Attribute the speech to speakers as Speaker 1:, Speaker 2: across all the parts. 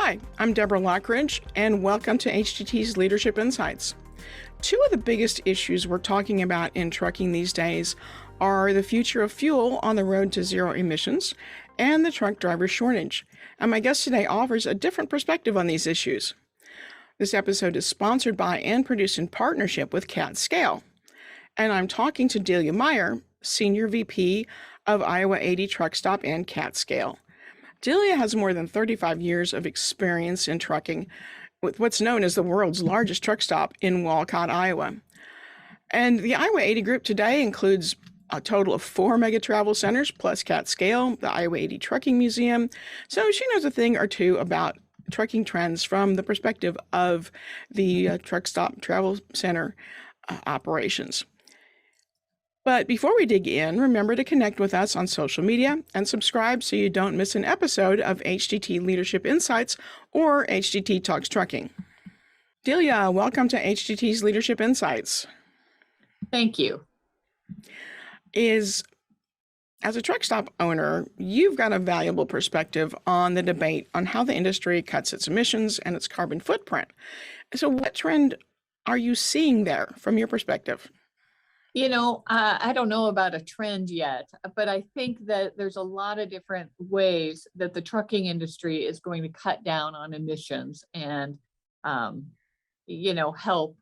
Speaker 1: Hi, I'm Deborah Lockridge, and welcome to HDT's Leadership Insights. Two of the biggest issues we're talking about in trucking these days are the future of fuel on the road to zero emissions and the truck driver shortage. And my guest today offers a different perspective on these issues. This episode is sponsored by and produced in partnership with Cat Scale. And I'm talking to Delia Meier, Senior VP of Iowa 80 Truck Stop and Cat Scale. Delia has more than 35 years of experience in trucking with what's known as the world's largest truck stop in Walcott, Iowa. And the Iowa 80 group today includes a total of 4 mega travel centers plus Cat Scale, the Iowa 80 Trucking Museum. So she knows a thing or two about trucking trends from the perspective of the truck stop travel center operations. But before we dig in, remember to connect with us on social media and subscribe so you don't miss an episode of HDT Leadership Insights or HDT Talks Trucking. Delia, welcome to HDT's Leadership Insights.
Speaker 2: Thank you.
Speaker 1: As a truck stop owner, you've got a valuable perspective on the debate on how the industry cuts its emissions and its carbon footprint. So what trend are you seeing there from your perspective?
Speaker 2: You know, I don't know about a trend yet, but I think that there's a lot of different ways that the trucking industry is going to cut down on emissions and, help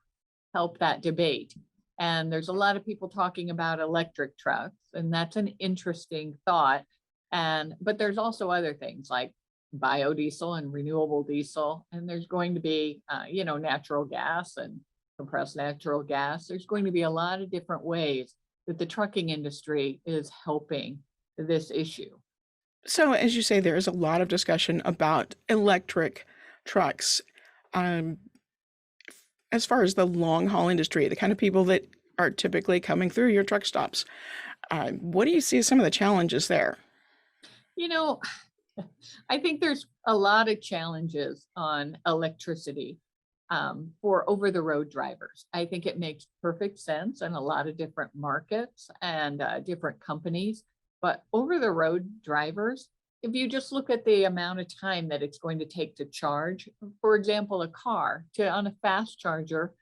Speaker 2: that debate. And there's a lot of people talking about electric trucks, and that's an interesting thought. But there's also other things like biodiesel and renewable diesel, and there's going to be, natural gas and compressed natural gas. There's going to be a lot of different ways that the trucking industry is helping this issue.
Speaker 1: So, as you say, there is a lot of discussion about electric trucks. As far as the long haul industry, the kind of people that are typically coming through your truck stops, what do you see as some of the challenges there?
Speaker 2: You know, I think there's a lot of challenges on electricity for over-the-road drivers. I think it makes perfect sense in a lot of different markets and different companies. But over-the-road drivers, if you just look at the amount of time that it's going to take to charge, for example, a car on a fast charger,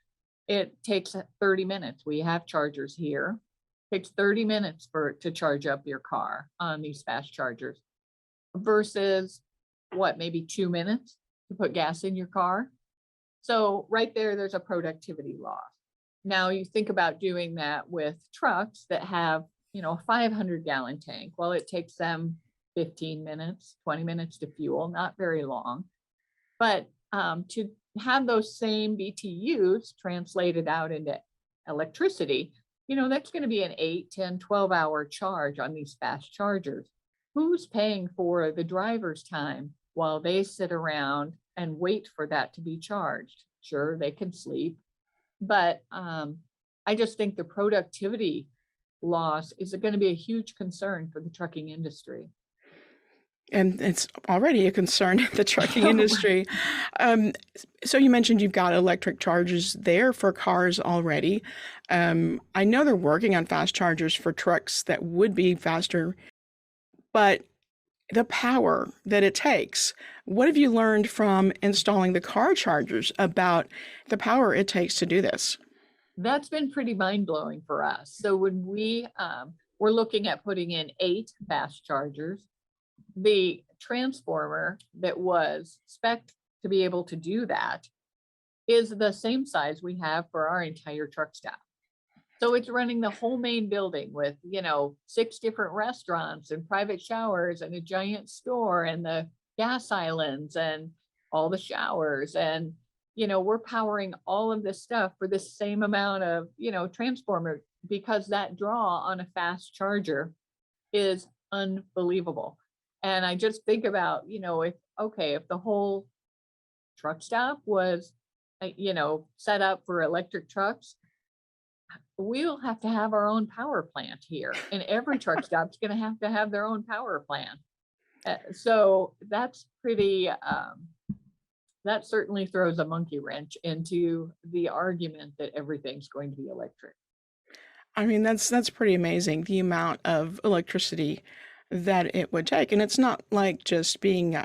Speaker 2: it takes 30 minutes. We have chargers here. It takes 30 minutes to charge up your car on these fast chargers versus maybe 2 minutes to put gas in your car. So right there's a productivity loss. Now you think about doing that with trucks that have, a 500-gallon tank. Well, it takes them 15 minutes, 20 minutes to fuel, not very long. But to have those same BTUs translated out into electricity, that's going to be an 8, 10, 12-hour charge on these fast chargers. Who's paying for the driver's time while they sit around and wait for that to be charged? Sure, they can sleep, but I just think the productivity loss is going to be a huge concern for the trucking industry.
Speaker 1: And it's already a concern in the trucking industry. So you mentioned you've got electric chargers there for cars already. I know they're working on fast chargers for trucks that would be faster, but the power that it takes, what have you learned from installing the car chargers about the power it takes to do this?
Speaker 2: That's been pretty mind-blowing for us. So when we're looking at putting in 8 fast chargers, the transformer that was spec'd to be able to do that is the same size we have for our entire truck stop. So it's running the whole main building with, 6 different restaurants and private showers and a giant store and the gas islands and all the showers. And, we're powering all of this stuff for the same amount of, transformer, because that draw on a fast charger is unbelievable. And I just think about, if the whole truck stop was, set up for electric trucks, we'll have to have our own power plant here, and every truck stop's going to have their own power plant. So that's pretty, that certainly throws a monkey wrench into the argument that everything's going to be electric.
Speaker 1: I mean, that's pretty amazing, the amount of electricity that it would take. And it's not like just being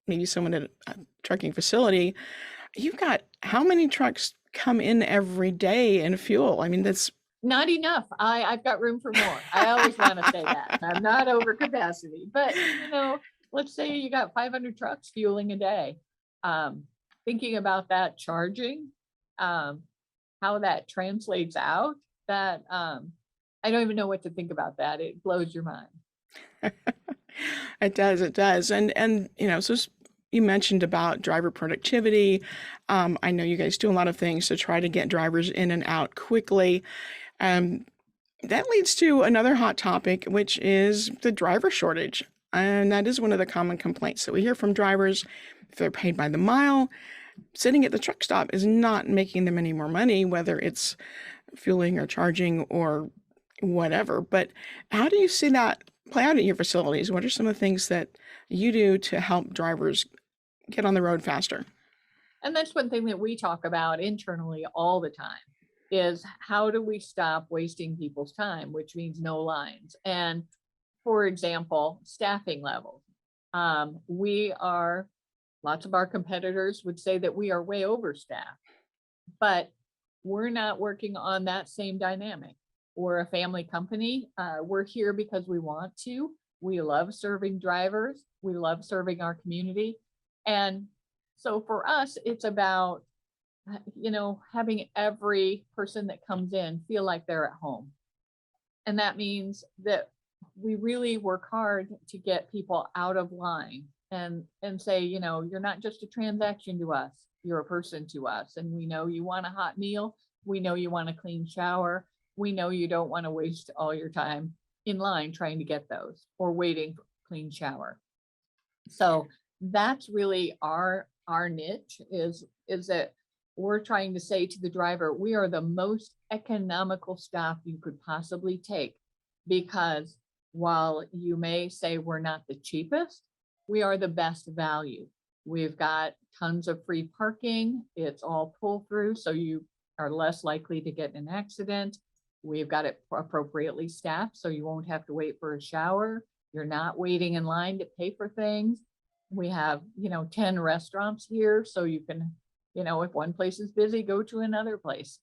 Speaker 1: maybe someone at a trucking facility, you've got how many trucks come in every day in fuel? I mean, that's
Speaker 2: Not enough. I've got room for more. I always want to say that. I'm not over capacity, but let's say you got 500 trucks fueling a day. Thinking about that charging, how that translates out, that I don't even know what to think about that. It blows your mind.
Speaker 1: it does, it does. So you mentioned about driver productivity. I know you guys do a lot of things to try to get drivers in and out quickly. Um, that leads to another hot topic, which is the driver shortage. And that is one of the common complaints that we hear from drivers. If they're paid by the mile, sitting at the truck stop is not making them any more money, whether it's fueling or charging or whatever. But how do you see that play out at your facilities? What are some of the things that you do to help drivers get on the road faster?
Speaker 2: And that's one thing that we talk about internally all the time is how do we stop wasting people's time, which means no lines. And for example, staffing levels. Lots of our competitors would say that we are way overstaffed, but we're not working on that same dynamic. We're a family company. We're here because we want to. We love serving drivers. We love serving our community. And so for us, it's about, having every person that comes in feel like they're at home. And that means that we really work hard to get people out of line and say, you're not just a transaction to us, you're a person to us. And we know you want a hot meal. We know you want a clean shower. We know you don't want to waste all your time in line trying to get those or waiting for a clean shower. So that's really our niche is that we're trying to say to the driver, we are the most economical staff you could possibly take, because while you may say we're not the cheapest, we are the best value. We've got tons of free parking. It's all pull through, so you are less likely to get in an accident. We've got it appropriately staffed, so you won't have to wait for a shower. You're not waiting in line to pay for things. We have, 10 restaurants here, so you can, if one place is busy, go to another place.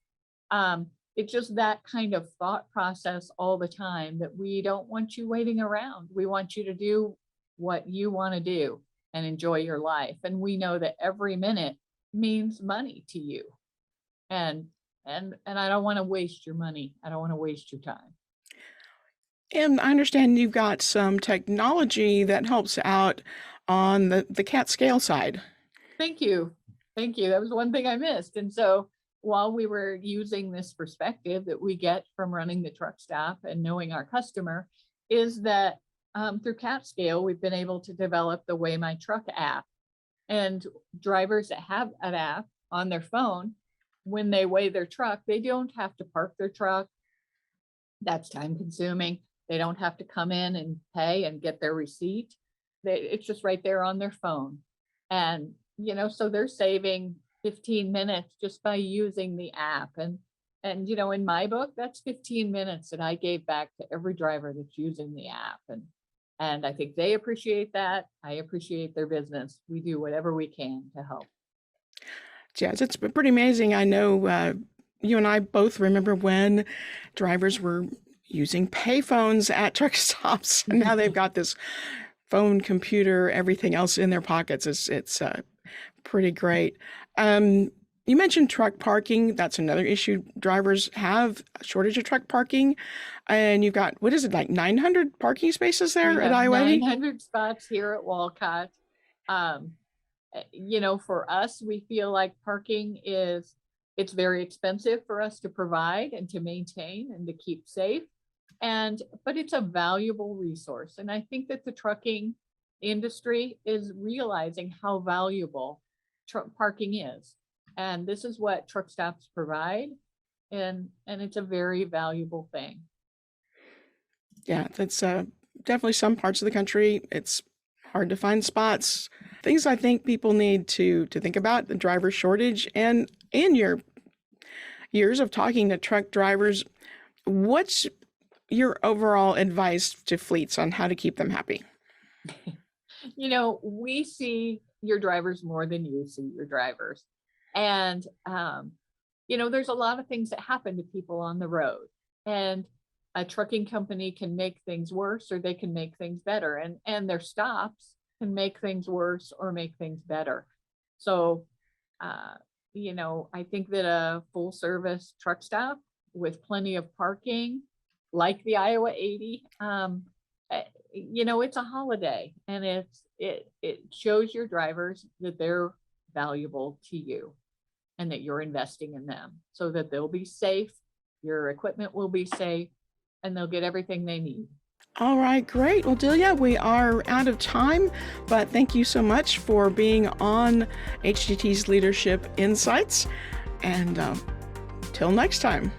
Speaker 2: It's just that kind of thought process all the time that we don't want you waiting around. We want you to do what you want to do and enjoy your life. And we know that every minute means money to you. And I don't want to waste your money. I don't want to waste your time.
Speaker 1: And I understand you've got some technology that helps out on the CAT scale side.
Speaker 2: Thank you. Thank you. That was one thing I missed. And so while we were using this perspective that we get from running the truck stop and knowing our customer, is that through CAT scale, we've been able to develop the Weigh My Truck app. And drivers that have an app on their phone, when they weigh their truck, they don't have to park their truck. That's time consuming. They don't have to come in and pay and get their receipt. It's just right there on their phone. And, so they're saving 15 minutes just by using the app. And in my book, that's 15 minutes that I gave back to every driver that's using the app. And I think they appreciate that. I appreciate their business. We do whatever we can to help.
Speaker 1: Yes, it's pretty amazing. I know you and I both remember when drivers were using payphones at truck stops, and now they've got this phone, computer, everything else in their pockets. It's pretty great. You mentioned truck parking. That's another issue. Drivers have a shortage of truck parking, and you've got, what is it, like 900 parking spaces there at I-80?
Speaker 2: 900 spots here at Walcott. For us, we feel like parking it's very expensive for us to provide and to maintain and to keep safe. But it's a valuable resource. And I think that the trucking industry is realizing how valuable truck parking is. And this is what truck stops provide. And it's a very valuable thing.
Speaker 1: Yeah, that's definitely some parts of the country. It's hard to find spots. Things I think people need to think about, the driver shortage. And in your years of talking to truck drivers, what's your overall advice to fleets on how to keep them happy?
Speaker 2: We see your drivers more than you see your drivers. And, there's a lot of things that happen to people on the road, and a trucking company can make things worse or they can make things better, and their stops can make things worse or make things better. So, I think that a full service truck stop with plenty of parking, like the Iowa 80, it's a holiday, and it shows your drivers that they're valuable to you and that you're investing in them so that they'll be safe, your equipment will be safe, and they'll get everything they need.
Speaker 1: All right, great. Well, Delia, we are out of time, but thank you so much for being on HDT's Leadership Insights. And till next time.